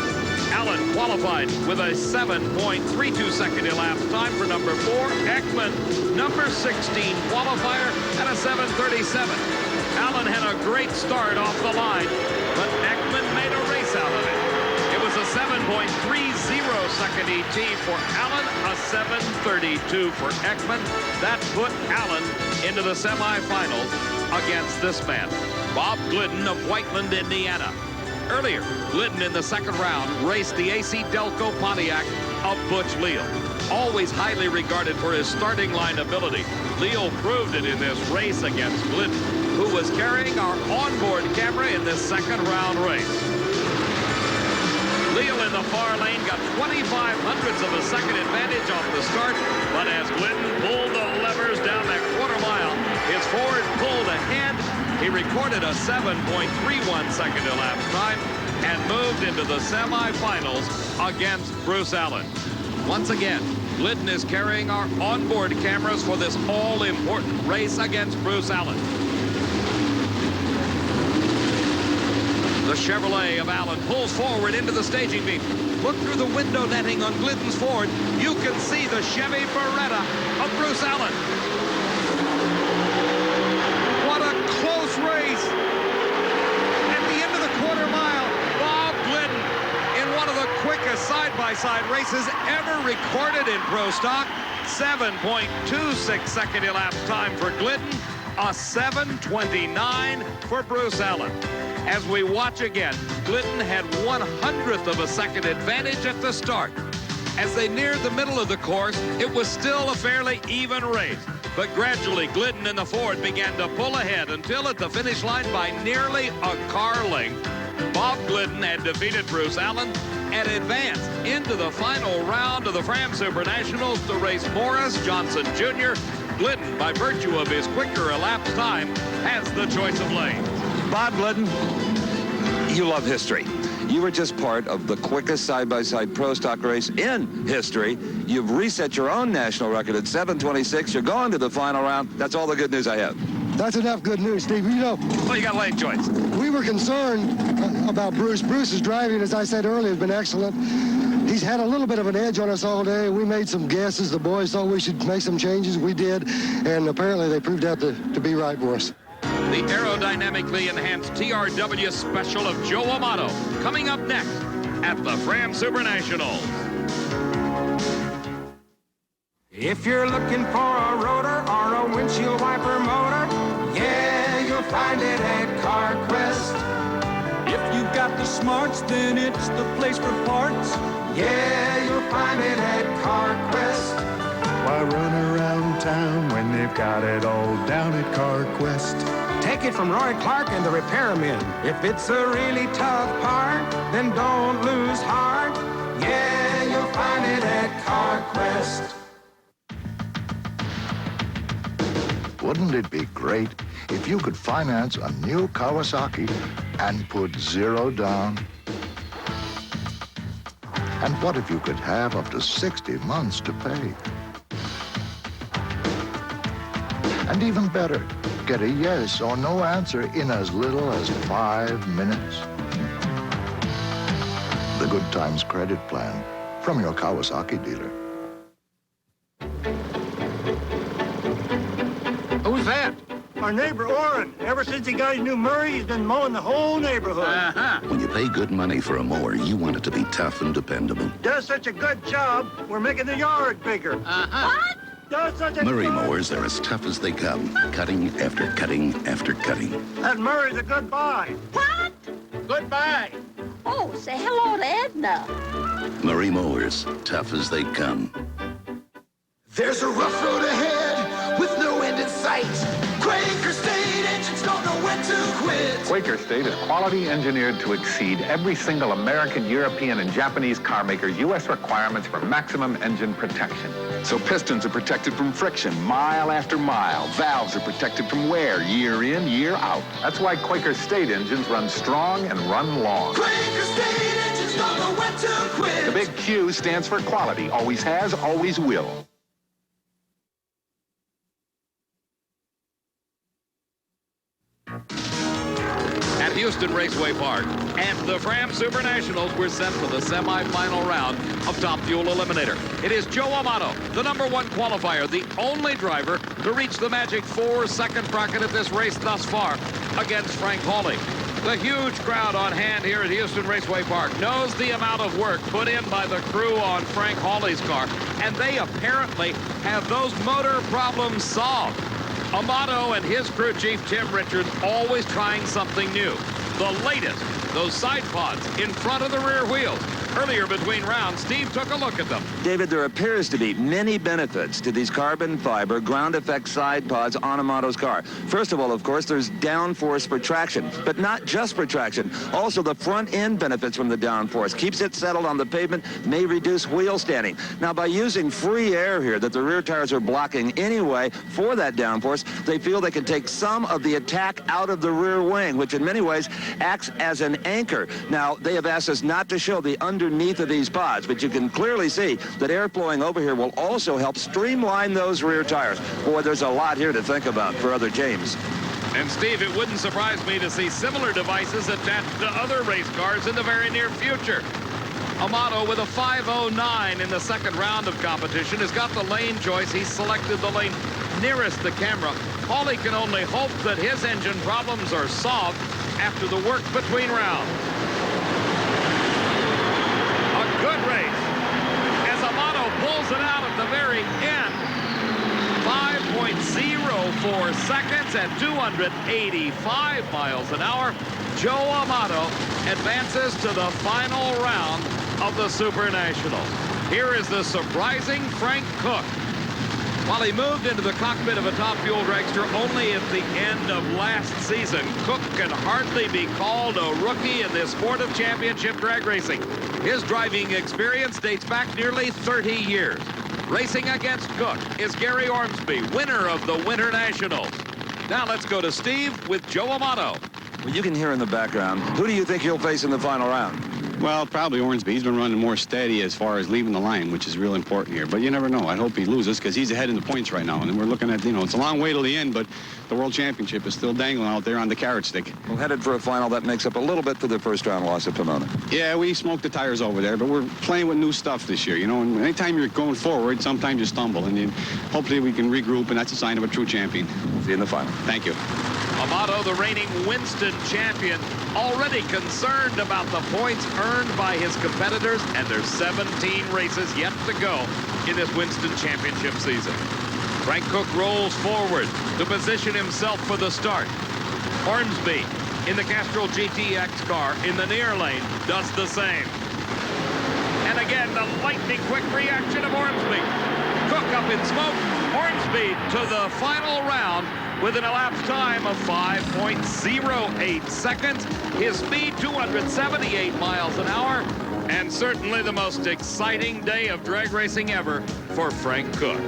Allen qualified with a 7.32 second elapsed time for number 4. Ekman, number 16 qualifier at a 7:37. Allen had a great start off the line, but Ekman made a race out of it. It was a 7.30 second ET for Allen, a 7:32 for Ekman. That put Allen into the semifinals against this man, Bob Glidden of Whiteland, Indiana. Earlier, Glidden in the second round raced the AC Delco Pontiac of Butch Leal. always highly regarded for his starting line ability. Leal proved it in this race against Glidden, who was carrying our onboard camera in this second round race. Leal in the far lane got 25/100ths of a second advantage off the start, but as Glidden pulled the levers down that quarter mile, his Ford pulled ahead. He recorded a 7.31 second elapsed time and moved into the semifinals against Bruce Allen. Once again, Glidden is carrying our onboard cameras for this all-important race against Bruce Allen. The Chevrolet of Allen pulls forward into the staging beam. Look through the window netting on Glidden's Ford. You can see the Chevy Beretta of Bruce Allen. What a close race. At the end of the quarter mile, Bob Glidden in one of the quickest side-by-side races ever recorded in Pro Stock. 7.26 second elapsed time for Glidden, a 7:29 for Bruce Allen. As we watch again, Glidden had 1/100th of a second advantage at the start. As they neared the middle of the course, it was still a fairly even race. But gradually, Glidden and the Ford began to pull ahead until at the finish line by nearly a car length, Bob Glidden had defeated Bruce Allen and advanced into the final round of the Fram Supernationals to race Morris Johnson Jr. Glidden, by virtue of his quicker elapsed time, has the choice of lanes. Bob Glidden, you love history. You were just part of the quickest side-by-side Pro Stock race in history. You've reset your own national record at 7:26. You're going to the final round. That's all the good news I have. That's enough good news, Steve. You know, well, you got lane choice. We were concerned about Bruce. Bruce's driving, as I said earlier, has been excellent. He's had a little bit of an edge on us all day. We made some guesses. The boys thought we should make some changes. We did, and apparently they proved out to be right for us. The aerodynamically enhanced TRW special of Joe Amato coming up next at the Fram Supernationals. If you're looking for a rotor or a windshield wiper motor, yeah, you'll find it at CarQuest. If you've got the smarts, then it's the place for parts. Yeah, you'll find it at CarQuest. Why run around town when they've got it all down at CarQuest? Take it from Roy Clark and the repairmen. If it's a really tough part, then don't lose heart. Yeah, you'll find it at CarQuest. Wouldn't it be great if you could finance a new Kawasaki and put 0 down? And what if you could have up to 60 months to pay? And even better, get a yes or no answer in as little as 5 minutes. The Good Times Credit Plan from your Kawasaki dealer. Who's that? Our neighbor, Orrin. Ever since he got his new Murray, he's been mowing the whole neighborhood. When you pay good money for a mower, you want it to be tough and dependable. Does such a good job, we're making the yard bigger. What? Does such a Murray good... mowers are as tough as they come, cutting after cutting after cutting. That Murray's a good buy. What? Goodbye. Oh, say hello to Edna. Murray mowers, tough as they come. There's a rough road ahead with no end in sight. Quaker State engines don't know when to quit. Quaker State is quality engineered to exceed every single American, European, and Japanese car maker's U.S. requirements for maximum engine protection. So pistons are protected from friction mile after mile. Valves are protected from wear year in, year out. That's why Quaker State engines run strong and run long. Quaker State engines don't know when to quit. The big Q stands for quality. Always has, always will. At Houston Raceway Park and the Fram Supernationals were set for the semifinal round of Top Fuel Eliminator. It is Joe Amato, the #1 qualifier, the only driver to reach the magic 4-second bracket at this race thus far against Frank Hawley. The huge crowd on hand here at Houston Raceway Park knows the amount of work put in by the crew on Frank Hawley's car, and they apparently have those motor problems solved. Amato and his crew chief, Tim Richards, always trying something new. The latest, those side pods in front of the rear wheels. Earlier between rounds, Steve took a look at them. David, there appears to be many benefits to these carbon fiber ground effect side pods on Amato's car. First of all, of course, there's downforce for traction, but not just for traction. Also, the front end benefits from the downforce. Keeps it settled on the pavement, may reduce wheel standing. Now, by using free air here that the rear tires are blocking anyway for that downforce, they feel they can take some of the attack out of the rear wing, which in many ways acts as an anchor. Now, they have asked us not to show the underneath of these pods, but you can clearly see that air flowing over here will also help streamline those rear tires. Boy, there's a lot here to think about for other teams. And Steve, it wouldn't surprise me to see similar devices attached to other race cars in the very near future. Amato with a 5:09 in the second round of competition has got the lane choice. He's selected the lane nearest the camera. All he can only hope that his engine problems are solved after the work between rounds. A good race as Amato pulls it out at the very end. 5.04 seconds at 285 miles an hour. Joe Amato advances to the final round of the Supernationals. Here is the surprising Frank Cook. While he moved into the cockpit of a top-fuel dragster only at the end of last season, Cook can hardly be called a rookie in this sport of championship drag racing. His driving experience dates back nearly 30 years. Racing against Cook is Gary Ortsby, winner of the Winter Nationals. Now let's go to Steve with Joe Amato. Well, you can hear in the background. Who do you think he'll face in the final round? Well, probably Ortsby. He's been running more steady as far as leaving the line, which is real important here. But you never know. I hope he loses because he's ahead in the points right now. And we're looking at, it's a long way to the end, but the World Championship is still dangling out there on the carrot stick. Well, headed for a final that makes up a little bit for the first round loss at Pomona. Yeah, we smoked the tires over there, but we're playing with new stuff this year, And anytime you're going forward, sometimes you stumble. And hopefully we can regroup, and that's a sign of a true champion. See you in the final. Thank you. Amato, the reigning Winston champion, already concerned about the points earned by his competitors, and there's 17 races yet to go in this Winston championship season. Frank Cook rolls forward to position himself for the start. Ortsby in the Castrol GTX car in the near lane does the same. And again, the lightning quick reaction of Ortsby. Cook up in smoke. Ortsby to the final round with an elapsed time of 5.08 seconds. His speed, 278 miles an hour, and certainly the most exciting day of drag racing ever for Frank Cook.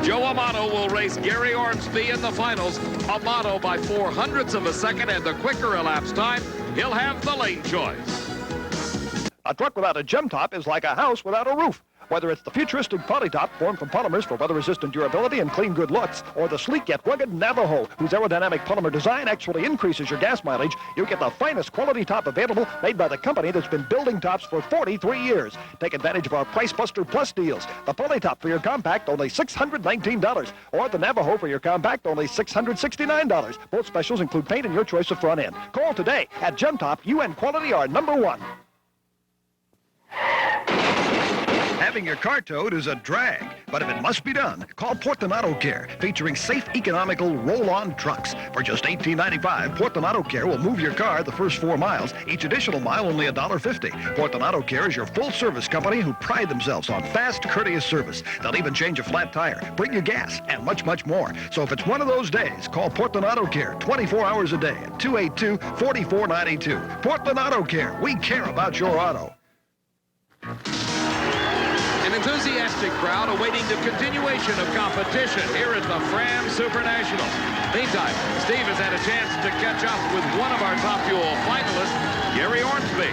Joe Amato will race Gary Ortsby in the finals. Amato by 0.04 of a second, and the quicker elapsed time, he'll have the lane choice. A truck without a gem top is like a house without a roof. Whether it's the futuristic Polytop, formed from polymers for weather-resistant durability and clean good looks, or the sleek yet rugged Navajo, whose aerodynamic polymer design actually increases your gas mileage, you get the finest quality top available, made by the company that's been building tops for 43 years. Take advantage of our Price Buster Plus deals. The Polytop for your compact, only $619, or the Navajo for your compact, only $669. Both specials include paint and your choice of front end. Call today. At Gem Top, you and quality are #1. Having your car towed is a drag, but if it must be done, call Portland Auto Care, featuring safe, economical roll-on trucks. For just $18.95, Portland Auto Care will move your car the first 4 miles, each additional mile only $1.50. Portland Auto Care is your full-service company who pride themselves on fast, courteous service. They'll even change a flat tire, bring you gas, and much, much more. So if it's one of those days, call Portland Auto Care 24 hours a day at 282-4492. Portland Auto Care, we care about your auto. An enthusiastic crowd awaiting the continuation of competition here at the Fram Supernationals. Meantime, Steve has had a chance to catch up with one of our top fuel finalists, Gary Ortsby.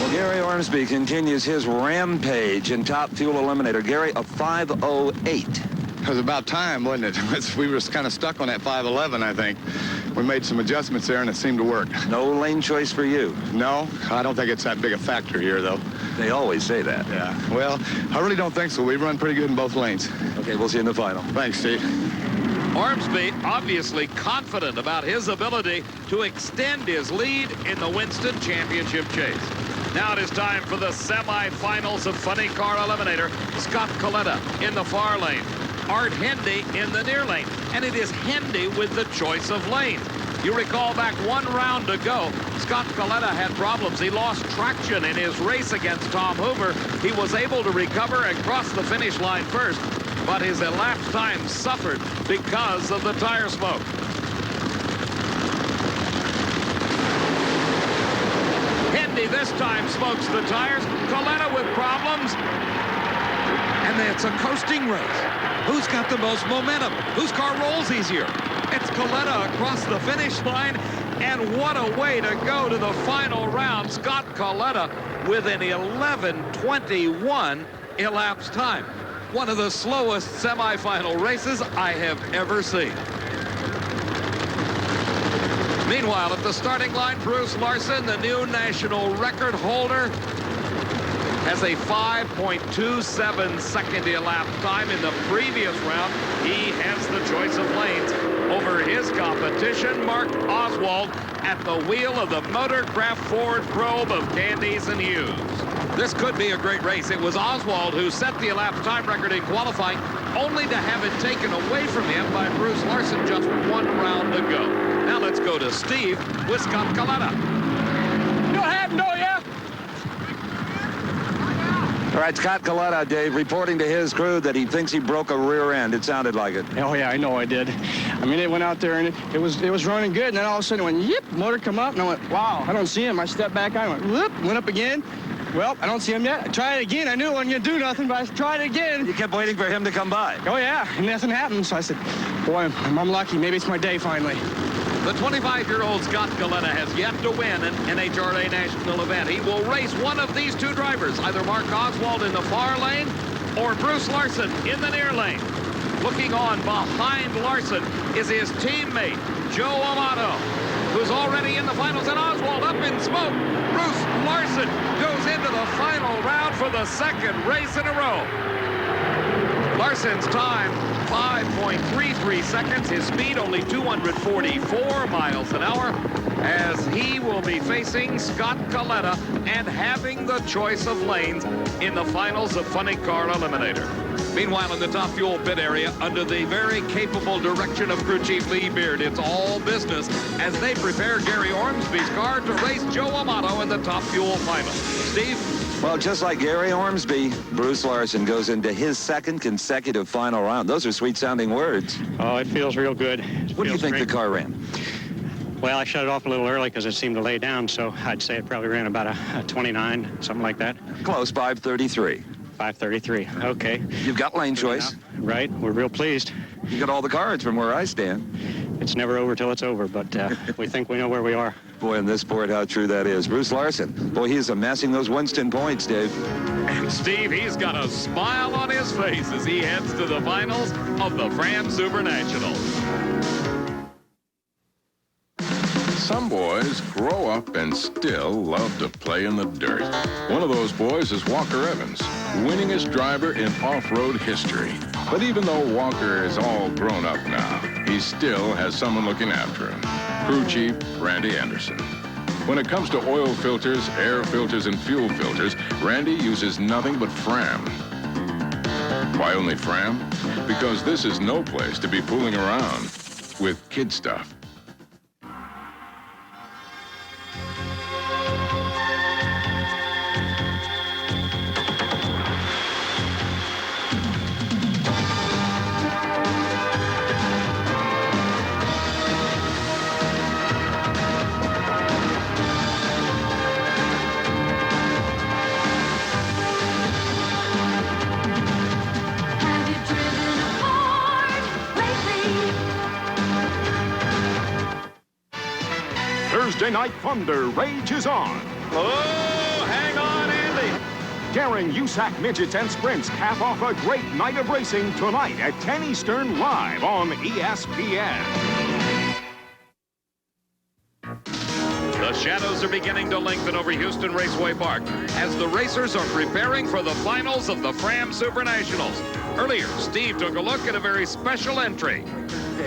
Well, Gary Ortsby continues his rampage in Top Fuel Eliminator. Gary, a 5:08. It was about time, wasn't it? We were kind of stuck on that 5:11, I think. We made some adjustments there, and it seemed to work. No lane choice for you? No, I don't think it's that big a factor here, though. They always say that. Yeah. Well, I really don't think so. We've run pretty good in both lanes. Okay, we'll see you in the final. Thanks, Steve. Ortsby obviously confident about his ability to extend his lead in the Winston Championship chase. Now it is time for the semifinals of Funny Car Eliminator. Scott Coletta in the far lane. Art Hendy in the near lane. And it is Hendy with the choice of lane. You recall back 1 round to go, Scott Galetta had problems. He lost traction in his race against Tom Hoover. He was able to recover and cross the finish line first, but his elapsed time suffered because of the tire smoke. Hendy this time smokes the tires. Galetta with problems. And it's a coasting race. Who's got the most momentum? Whose car rolls easier? It's Galetta across the finish line. And what a way to go to the final round. Scott Galetta with an 11:21 elapsed time. One of the slowest semifinal races I have ever seen. Meanwhile, at the starting line, Bruce Larson, the new national record holder, has a 5.27 second elapsed time. In the previous round, he has the choice of lanes over his competition, Mark Oswald, at the wheel of the Motorcraft Ford Probe of Candies and Hughes. This could be a great race. It was Oswald who set the elapsed time record in qualifying, only to have it taken away from him by Bruce Larson just 1 round to go. Now let's go to Steve with Scott Galetta. You have no yet. All right, Scott Galetta, Dave, reporting to his crew that he thinks he broke a rear end. It sounded like it. Oh, yeah, I know I did. I mean, it went out there, and it was running good, and then all of a sudden it went, yip, motor come up, and I went, wow, I don't see him. I stepped back, I went, whoop, went up again. Well, I don't see him yet. I tried it again. I knew it wasn't going to do nothing, but I tried it again. You kept waiting for him to come by. Oh, yeah, and nothing happened. So I said, boy, I'm lucky. Maybe it's my day finally. The 25-year-old Scott Galetta has yet to win an NHRA national event. He will race one of these two drivers, either Mark Oswald in the far lane or Bruce Larson in the near lane. Looking on behind Larson is his teammate, Joe Amato, who's already in the finals, and Oswald up in smoke. Bruce Larson goes into the final round for the second race in a row. Larson's time, 5.33 seconds. His speed, only 244 miles an hour, as he will be facing Scott Galetta and having the choice of lanes in the finals of Funny Car Eliminator. Meanwhile, in the top fuel pit area, under the very capable direction of crew chief Lee Beard, it's all business as they prepare Gary Ormsby's car to race Joe Amato in the top fuel final. Steve? Well, just like Gary Ormsby, Bruce Larson goes into his second consecutive final round. Those are sweet-sounding words. Oh, it feels real good. What do you think the car ran? Well, I shut it off a little early because it seemed to lay down, so I'd say it probably ran about a 29, something like that. Close, 5:33. 5:33, okay. You've got lane choice. Right, we're real pleased. You got all the cards from where I stand. It's never over till it's over, but we think we know where we are. Boy, in this sport, how true that is. Bruce Larson, boy, he is amassing those Winston points, Dave. And Steve, he's got a smile on his face as he heads to the finals of the Fram Supernationals. Some boys grow up and still love to play in the dirt. One of those boys is Walker Evans, winningest driver in off-road history. But even though Walker is all grown up now, he still has someone looking after him. Crew Chief Randy Anderson. When it comes to oil filters, air filters, and fuel filters, Randy uses nothing but Fram. Why only Fram? Because this is no place to be fooling around with kid stuff. Thursday Night Thunder rages on. Oh, hang on, Andy. Daring USAC midgets and sprints cap off a great night of racing tonight at 10 Eastern live on ESPN. The shadows are beginning to lengthen over Houston Raceway Park as the racers are preparing for the finals of the Fram Supernationals. Earlier, Steve took a look at a very special entry.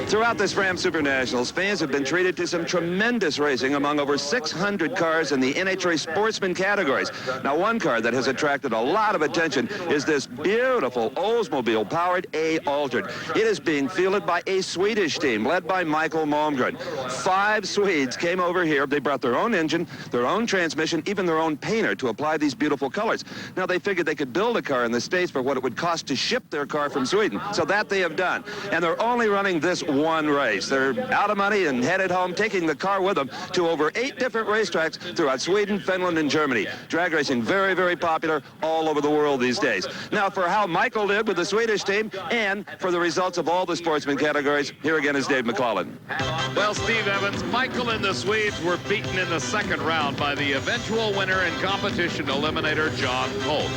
Throughout this Fram Supernationals, fans have been treated to some tremendous racing among over 600 cars in the NHRA sportsman categories. Now, one car that has attracted a lot of attention is this beautiful Oldsmobile-powered A Altered. It is being fielded by a Swedish team led by Michael Malmgren. 5 Swedes came over here. They brought their own engine, their own transmission, even their own painter to apply these beautiful colors. Now, they figured they could build a car in the States for what it would cost to ship their car from Sweden. So that they have done. And they're only running this one race. They're out of money and headed home, taking the car with them to over 8 different racetracks throughout Sweden, Finland, and Germany. Drag racing very, very popular all over the world these days. Now, for how Michael did with the Swedish team and for the results of all the sportsman categories, here again is Dave Mcculloch. Well, Steve Evans, Michael and the Swedes were beaten in the second round by the eventual winner and competition eliminator, John Polk.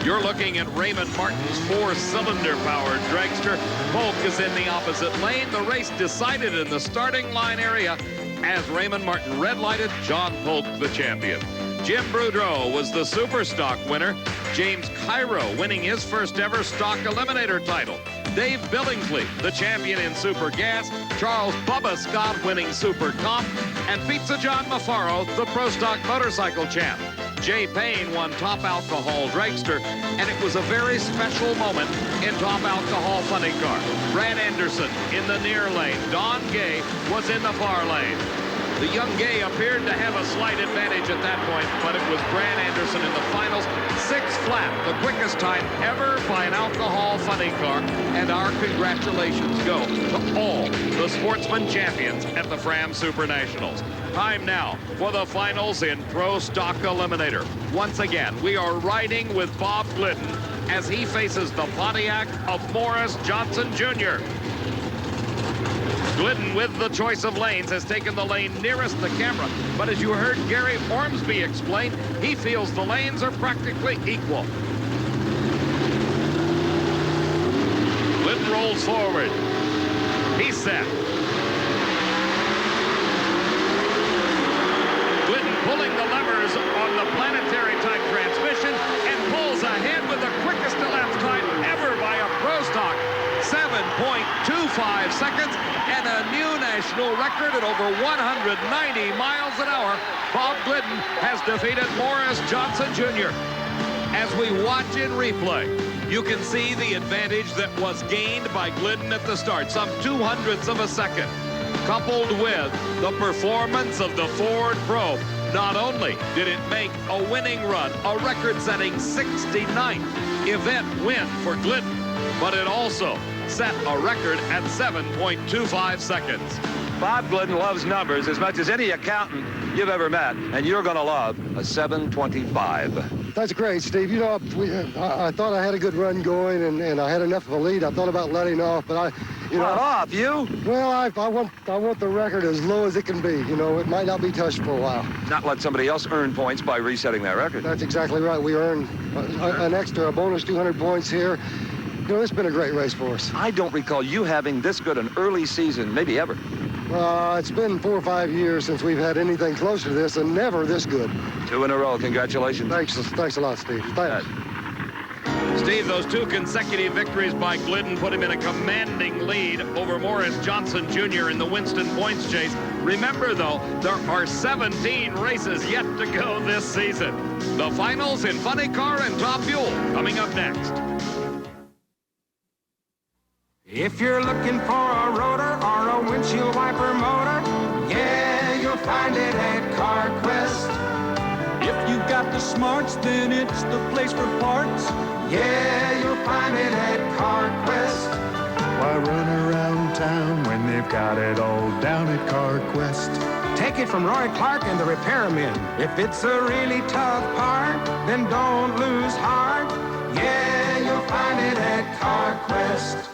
You're looking at Raymond Martin's 4-cylinder powered dragster. Polk is in the opposite lane. The race decided in the starting line area as Raymond Martin red-lighted, John Polk the champion. Jim Boudreau was the Super Stock winner. James Cairo winning his first ever Stock Eliminator title. Dave Billingsley, the champion in Super Gas. Charles Bubba Scott winning Super Comp. And Pizza John Mafaro, the Pro Stock motorcycle champ. Jay Payne won Top Alcohol Dragster, and it was a very special moment in Top Alcohol Funny Car. Brad Anderson in the near lane. Don Gay was in the far lane. The young Gay appeared to have a slight advantage at that point, but it was Brad Anderson in the finals. 6 flat, the quickest time ever by an alcohol funny car. And our congratulations go to all the sportsman champions at the Fram Supernationals. Time now for the finals in Pro Stock Eliminator. Once again, we are riding with Bob Glidden as he faces the Pontiac of Morris Johnson Jr. Glidden, with the choice of lanes, has taken the lane nearest the camera. But as you heard Gary Ormsby explain, he feels the lanes are practically equal. Glidden rolls forward. He's set. Glidden pulling the levers on the planetary type transmission and pulls ahead with the quickest elapsed time ever by a Pro Stock. 7.25 seconds and a new national record at over 190 miles an hour. Bob Glidden has defeated Morris Johnson Jr. As we watch in replay, you can see the advantage that was gained by Glidden at the start, some 200ths of a second, coupled with the performance of the Ford Probe. Not only did it make a winning run, a record-setting 69th event win for Glidden, but it also set a record at 7.25 seconds. Bob Glidden loves numbers as much as any accountant you've ever met, and you're going to love a 725. That's great, Steve. You know, I thought I had a good run going, and I had enough of a lead. I thought about letting off, but Well, I want the record as low as it can be. You know, it might not be touched for a while. Not let somebody else earn points by resetting that record. That's exactly right. We earned a bonus 200 points here. You know, it's been a great race for us. I don't recall you having this good an early season, maybe ever. It's been 4 or 5 years since we've had anything close to this, and never this good. 2 in a row. Congratulations. Thanks a lot, Steve. Thanks. Steve, those 2 consecutive victories by Glidden put him in a commanding lead over Morris Johnson Jr. in the Winston Points chase. Remember, though, there are 17 races yet to go this season. The finals in Funny Car and Top Fuel coming up next. If you're looking for a rotor or a windshield wiper motor, yeah, you'll find it at CarQuest. If you got the smarts, then it's the place for parts. Yeah, you'll find it at CarQuest. Why run around town when they've got it all down at CarQuest? Take it from Roy Clark and the repairmen. If it's a really tough part, then don't lose heart. Yeah, you'll find it at CarQuest.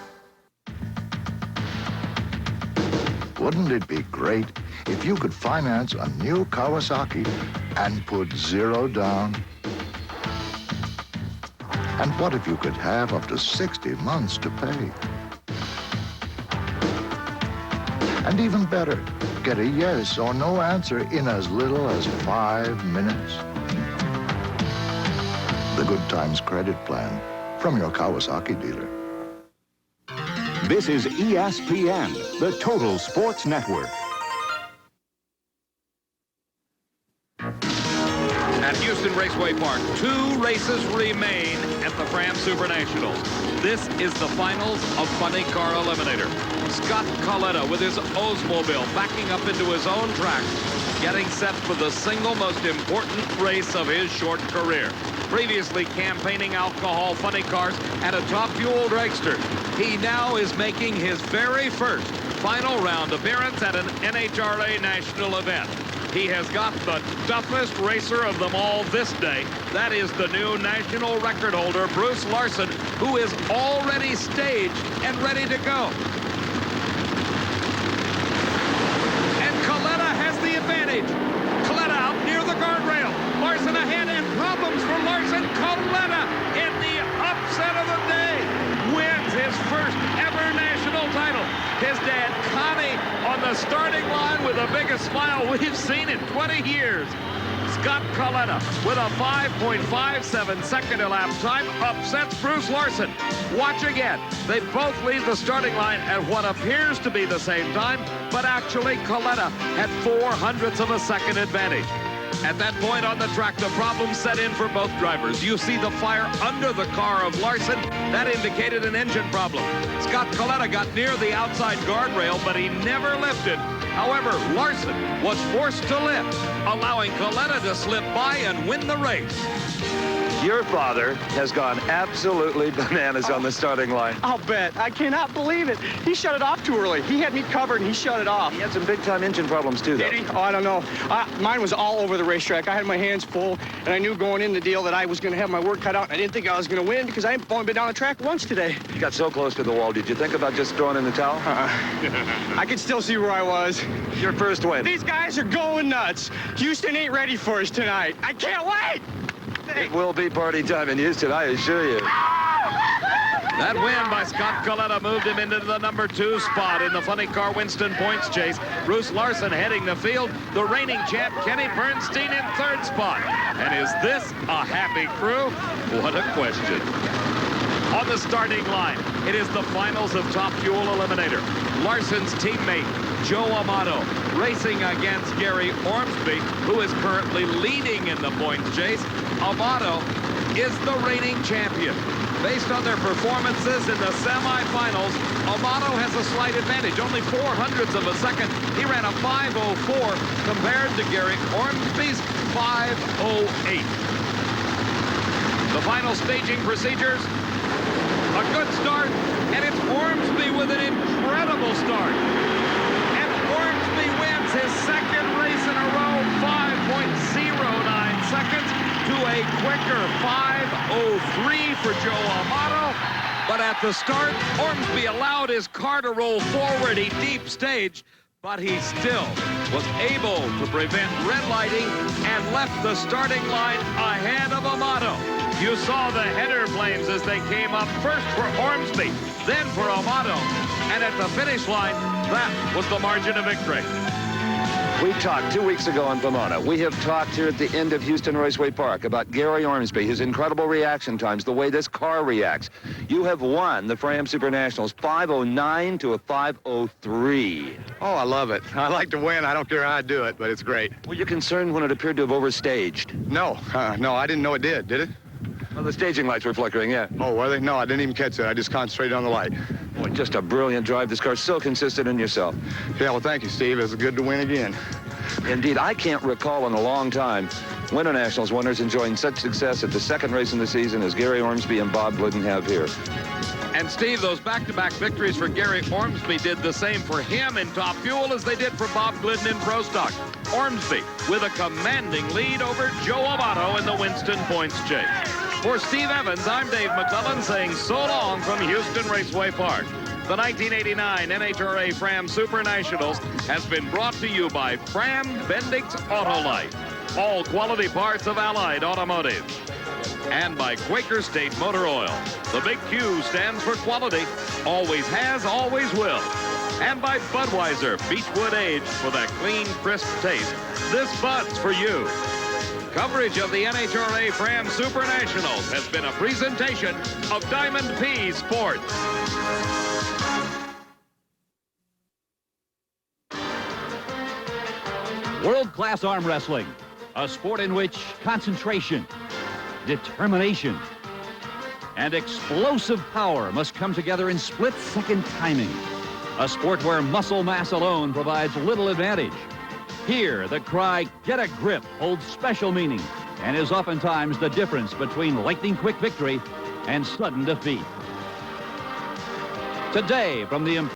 Wouldn't it be great if you could finance a new Kawasaki and put 0 down? And what if you could have up to 60 months to pay? And even better, get a yes or no answer in as little as 5 minutes. The Good Times Credit Plan from your Kawasaki dealer. This is ESPN, the Total Sports Network. At Houston Raceway Park, 2 races remain at the Fram Supernationals. This is the finals of Funny Car Eliminator. Scott Coletta with his Oldsmobile backing up into his own track, getting set for the single most important race of his short career. Previously campaigning alcohol funny cars at a Top Fuel dragster, he now is making his very first final round appearance at an NHRA national event. He has got the toughest racer of them all this day. That is the new national record holder, Bruce Larson, who is already staged and ready to go. And Galetta has the advantage. Galetta out near the guardrail. Larson ahead, and problems for Larson. Galetta in the upset of the day wins his first ever national title. His dad, Connie, on the starting line with the biggest smile we've seen in 20 years. Scott Coletta with a 5.57 second elapsed time upsets Bruce Larson. Watch again. They both leave the starting line at what appears to be the same time, but actually Coletta had 0.04 of a second advantage. At that point on the track, the problem set in for both drivers. You see the fire under the car of Larson. That indicated an engine problem. Scott Coletta got near the outside guardrail, but he never lifted. However, Larson was forced to lift, allowing Galetta to slip by and win the race. Your father has gone absolutely bananas on the starting line. I'll bet. I cannot believe it. He shut it off too early. He had me covered, and he shut it off. He had some big-time engine problems, too, though. Did he? Oh, I don't know. Mine was all over the racetrack. I had my hands full, and I knew going in the deal that I was going to have my work cut out. I didn't think I was going to win because I ain't only been down the track once today. You got so close to the wall. Did you think about just throwing in the towel? I could still see where I was. Your first win. These guys are going nuts. Houston ain't ready for us tonight. I can't wait. It will be party time in Houston, I assure you. That win by Scott Galetta moved him into the number 2 spot in the Funny Car Winston points chase. Bruce Larson heading the field. The reigning champ, Kenny Bernstein, in 3rd spot. And is this a happy crew? What a question. On the starting line, it is the finals of Top Fuel Eliminator. Larson's teammate, Joe Amato, racing against Gary Ortsby, who is currently leading in the points chase. Amato is the reigning champion. Based on their performances in the semifinals, Amato has a slight advantage, only 0.04 of a second. He ran a 5.04 compared to Gary Ormsby's 5.08. The final staging procedures, a good start, and it's Ormsby with an incredible start. And Ormsby wins his 2nd race in a row, 5.09 seconds to a quicker 5.03 for Joe Amato. But at the start, Ormsby allowed his car to roll forward. He deep staged, but he still was able to prevent red lighting and left the starting line ahead of Amato. You saw the header flames as they came up, first for Ormsby, then for Amato. And at the finish line, that was the margin of victory. We talked 2 weeks ago in Pomona. We have talked here at the end of Houston Raceway Park about Gary Ormsby, his incredible reaction times, the way this car reacts. You have won the Fram Supernationals 5.09 to a 5.03. Oh, I love it. I like to win. I don't care how I do it, but it's great. Were you concerned when it appeared to have overstaged? No, no, I didn't know it did it? Well, the staging lights were flickering, yeah. Oh, were they? No, I didn't even catch that. I just concentrated on the light. Boy, just a brilliant drive. This car's so consistent in yourself. Yeah, well, thank you, Steve. It's good to win again. Indeed, I can't recall in a long time Winter Nationals winners enjoying such success at the 2nd race in the season as Gary Ormsby and Bob Glidden have here. And Steve, those back-to-back victories for Gary Ormsby did the same for him in Top Fuel as they did for Bob Glidden in Pro Stock. Ormsby with a commanding lead over Joe Amato in the Winston points chase. For Steve Evans, I'm Dave McCulloch saying so long from Houston Raceway Park. The 1989 NHRA Fram Supernationals has been brought to you by Fram Bendix Autolite, all quality parts of Allied Automotive, and by Quaker State Motor Oil. The big Q stands for quality, always has, always will. And by Budweiser Beechwood Aged for that clean, crisp taste. This Bud's for you. Coverage of the NHRA Fram Supernationals has been a presentation of Diamond P Sports. World-class arm wrestling, a sport in which concentration, determination, and explosive power must come together in split-second timing. A sport where muscle mass alone provides little advantage. Here, the cry, "Get a grip," holds special meaning and is oftentimes the difference between lightning-quick victory and sudden defeat. Today, from the